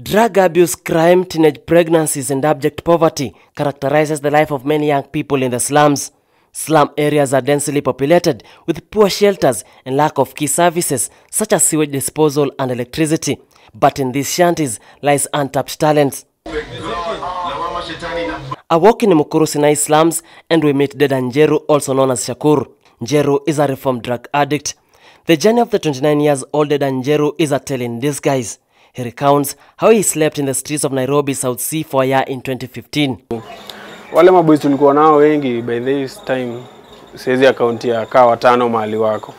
Drug abuse, crime, teenage pregnancies and abject poverty characterizes the life of many young people in the slums. Slum areas are densely populated with poor shelters and lack of key services such as sewage disposal and electricity. But in these shanties lies untapped talents. I walk in Mukuru Sinai slums and we meet Deda Njeru, also known as Shakur. Njeru is a reformed drug addict. The journey of the 29-years-old Deda Njeru is a tale in disguise. He recounts how he slept in the streets of Nairobi South Sea for a year in 2015. Wale maboys tulikuwa nao wengi by this time siwezi akaunti ya kaa watano mahali wako.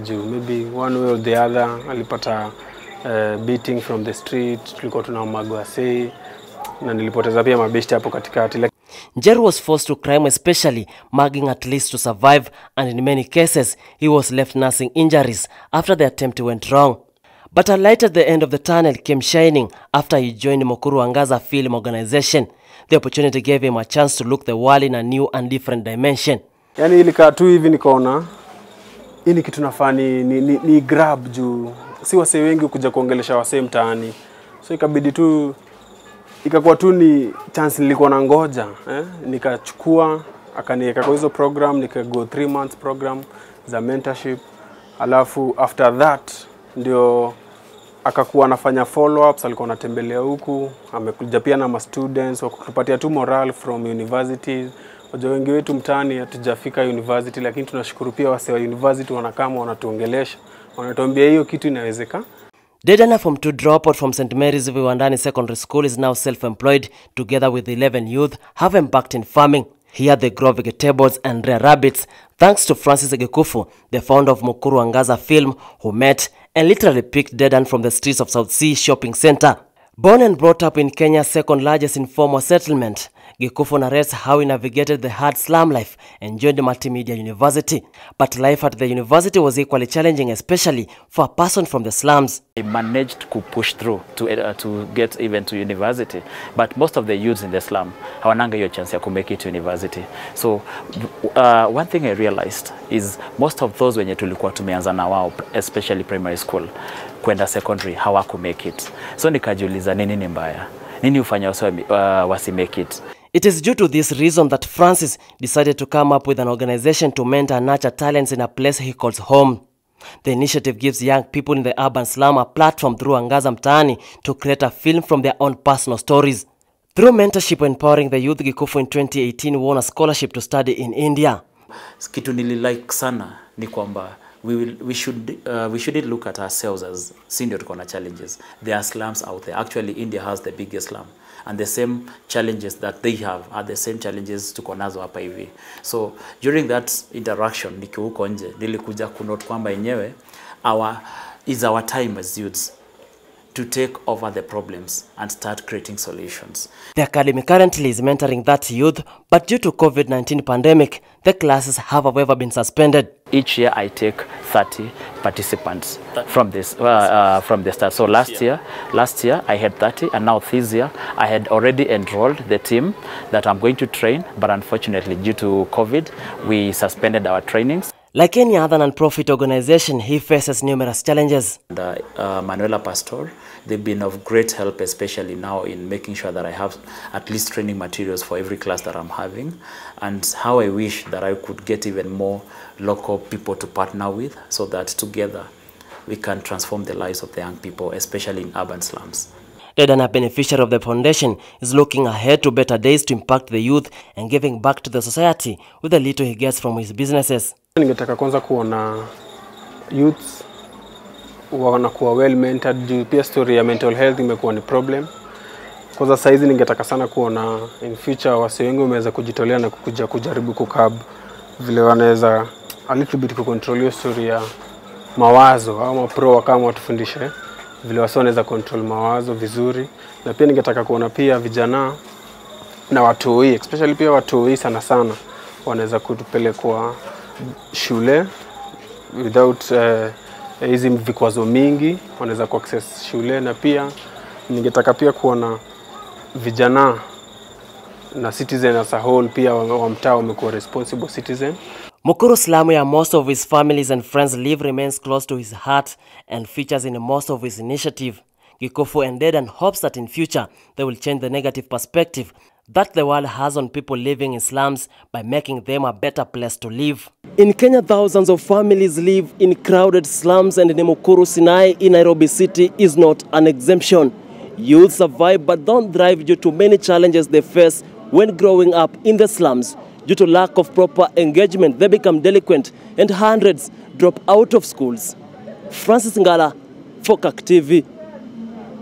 Juu maybe one way or the other alipata beating from the street, tulikuwa tunamagwa say na nilipoteza pia mabeshte hapo katikati. Njeru was forced to crime, especially mugging at least to survive, and in many cases he was left nursing injuries after the attempt went wrong. But a light at the end of the tunnel came shining after he joined Mukuru Angaza Film Organization. The opportunity gave him a chance to look the world in a new and different dimension. Yani ilika tu hivi nikaona ini kitu nafani ni grab juu si wase wengi kuja kuongelesha wase mtaani. So ikabidi tu ikakuwa tu ni chance nilikuwa na ngoja, nikachukua akaniweka kwa hizo program, nikago 3 months program za mentorship. Alafu after that ndio akakuwa anafanya follow ups, alikuwa anatembelea huku, amekuja pia na ma students wakutupatia tu morale from universities. Wajua wengi wetu mtaani hatujafika university, lakini tunashukuru pia wase wa university wanakama wanatuongelesha, wanatuambia hiyo kitu inawezeka. Dedana from 2 dropout from St. Mary's Viwandani Secondary School is now self-employed. Together with 11 youth, have embarked in farming. Here they grow vegetables and rear rabbits, thanks to Francis Gikufu, the founder of Mukuru Angaza Film, who met and literally picked Dedan from the streets of South Sea Shopping Center. Born and brought up in Kenya's second largest informal settlement, Gikufu narrates how he navigated the hard slum life and joined Multimedia University. But life at the university was equally challenging, especially for a person from the slums. I managed to push through to get even to university, but most of the youths in the slum hawananga hiyo chance ya make it to university. So one thing I realized is most of those wenye tulikuwa tumeanza na wao, especially primary school, kwenda secondary hawaku make it. So nikajiuliza nini mbaya, nini ufanya wasi make it. It is due to this reason that Francis decided to come up with an organization to mentor and nurture talents in a place he calls home. The initiative gives young people in the urban slum a platform through Angaza Mtaani to create a film from their own personal stories. Through mentorship empowering the youth, Gikufu in 2018 won a scholarship to study in India. Kitu nililike sana ni kwamba we shouldn't look at ourselves as senior corner challenges. There are slums out there. Actually, India has the biggest slum, and the same challenges that they have are the same challenges to konazo hapa hivi. So during that interaction nikiwa huko nje nilikuja kunote kwamba yenyewe is our time as youths to take over the problems and start creating solutions. The academy currently is mentoring that youth, but due to COVID-19 pandemic, the classes have however been suspended. Each year I take 30 participants from the start. So last year I had 30, and now this year I had already enrolled the team that I'm going to train, but unfortunately due to COVID we suspended our trainings. Like any other non-profit organization, he faces numerous challenges. Manuela Pastor, they've been of great help, especially now in making sure that I have at least training materials for every class that I'm having, and how I wish that I could get even more local people to partner with so that together we can transform the lives of the young people, especially in urban slums. Dedan, a beneficiary of the foundation, is looking ahead to better days to impact the youth and giving back to the society with the little he gets from his businesses. Ningetaka kwanza kuona youths wanakuwa well mentored, juu pia story ya mental health imekuwa ni problem. Kwanza saizi ningetaka sana kuona in future wase wengi wameweza kujitolea na kukuja kujaribu kukab vile wanaweza a little bit control hiyo story ya mawazo, au mapro kama watufundishe vile wase wanaweza control mawazo vizuri. Na pia ningetaka kuona pia vijana na watoi, especially pia watoi sana wanaweza kutupelekwa shule without hizi vikwazo mingi, wanaweza ku access shule. Na pia ningetaka pia kuona vijana na citizen as a whole pia wa mtaa wamekuwa responsible citizen. Mukuru slum, where most of his families and friends live, remains close to his heart and features in most of his initiative. Gikofu ended and hopes that in future they will change the negative perspective that the world has on people living in slums by making them a better place to live. In Kenya, thousands of families live in crowded slums, and Nemukuru Sinai in Nairobi City is not an exemption. Youth survive but don't thrive due to many challenges they face when growing up in the slums. Due to lack of proper engagement, they become delinquent and hundreds drop out of schools. Francis Ngala, Fokak TV.